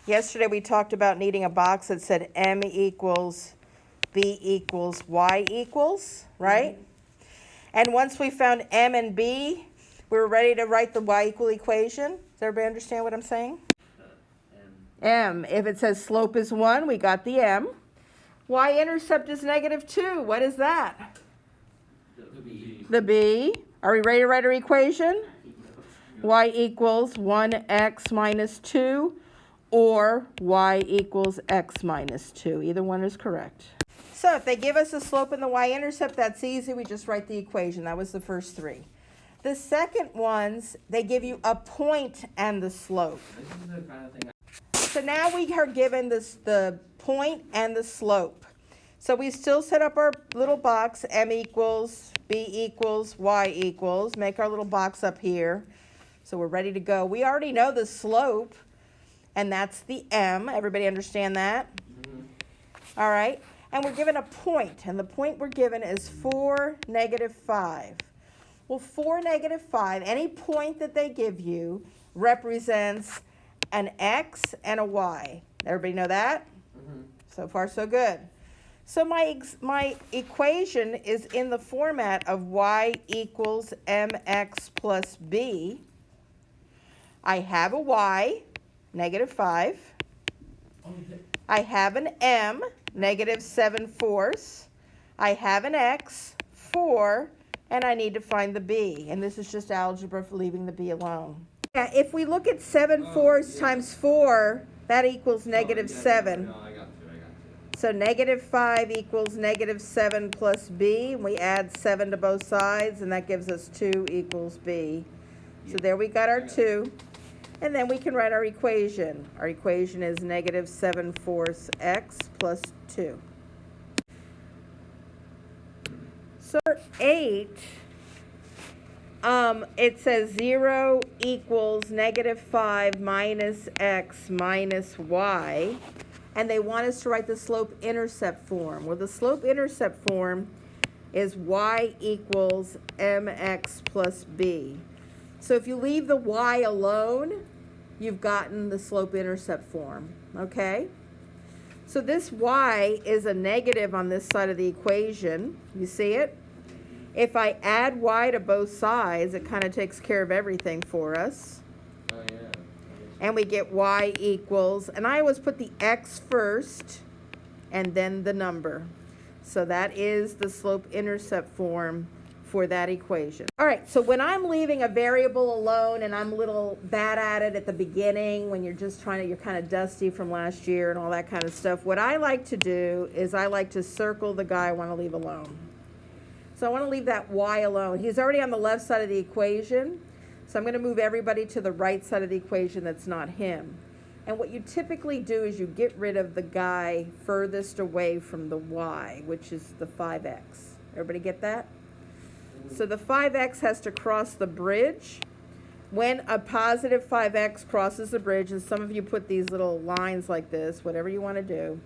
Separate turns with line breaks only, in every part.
Yesterday we talked about needing a box that said m equals b equals y equals, right? And once we found m and b, we were ready to write the y equal equation. Does everybody understand what I'm saying? M. If it says slope is 1, we got the m. Y-intercept is -2. What is that?
The B.
The b. Are we ready to write our equation? Y equals 1x minus 2 or y equals x minus 2. Either one is correct. So if they give us a slope in the y-intercept, that's easy. We just write the equation. That was the first three. The second ones, they give you a point and the slope.
This is the kind of thing.
So now we are given the point and the slope. So we still set up our little box, m equals, b equals, y equals. Make our little box up here. So we're ready to go. We already know the slope, and that's the m. Everybody understand that? Mm-hmm. All right. And we're given a point, and the point we're given is 4, -5. Well, 4, -5, any point that they give you represents an x and a y. Everybody know that? Mm-hmm. So far, so good. So my equation is in the format of y equals mx plus b. I have a y, -5. I have an m, -7/4. I have an x, 4, and I need to find the b. And this is just algebra for leaving the b alone. Yeah, if we look at 7/4 times 4, that equals -7.
No, I got you.
So -5 equals -7 plus b, and we add 7 to both sides, and that gives us 2 equals b. So there we got our 2. And then we can write our equation. Our equation is -7/4 x plus 2. So 8, it says 0 equals -5 minus x minus y. And they want us to write the slope-intercept form. Well, the slope-intercept form is y equals mx plus b. So if you leave the y alone, you've gotten the slope-intercept form, okay? So this y is a negative on this side of the equation. You see it? If I add y to both sides, it kind of takes care of everything for us.
Oh, yeah.
And we get y equals, and I always put the x first and then the number. So that is the slope-intercept form for that equation. All right, so when I'm leaving a variable alone and I'm a little bad at it at the beginning, when you're just you're kind of dusty from last year and all that kind of stuff, what I like to do is I like to circle the guy I want to leave alone. So I want to leave that y alone. He's already on the left side of the equation. So I'm going to move everybody to the right side of the equation that's not him. And what you typically do is you get rid of the guy furthest away from the y, which is the 5x. Everybody get that? So the 5x has to cross the bridge. When a positive 5x crosses the bridge, and some of you put these little lines like this, whatever you want to do,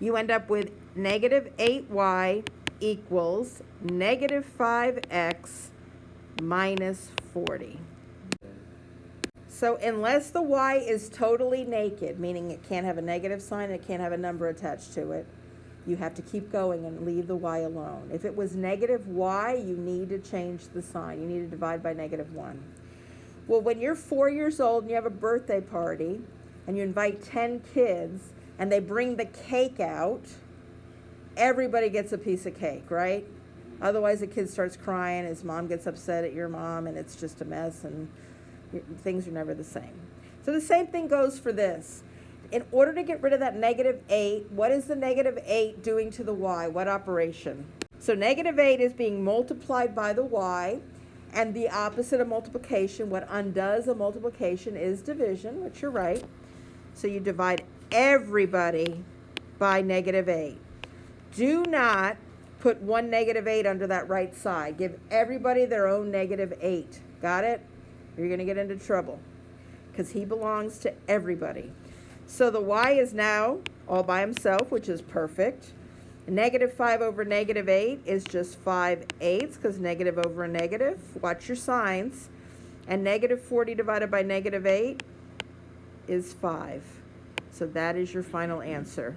you end up with -8y equals -5x minus 40. So unless the y is totally naked, meaning it can't have a negative sign, it can't have a number attached to it, you have to keep going and leave the y alone. If it was -y, you need to change the sign. You need to divide by -1. Well, when you're 4 years old and you have a birthday party and you invite 10 kids and they bring the cake out, everybody gets a piece of cake, right? Otherwise, the kid starts crying, his mom gets upset at your mom, and it's just a mess, and things are never the same. So the same thing goes for this. In order to get rid of that -8, what is the -8 doing to the y? What operation? So -8 is being multiplied by the y, and the opposite of multiplication, what undoes a multiplication, is division, which you're right. So you divide everybody by -8. Do not put one -8 under that right side. Give everybody their own -8. Got it? You're going to get into trouble because he belongs to everybody. So the y is now all by himself, which is perfect. -5 over -8 is just 5/8 because negative over a negative. Watch your signs. And -40 divided by -8 is 5. So that is your final answer.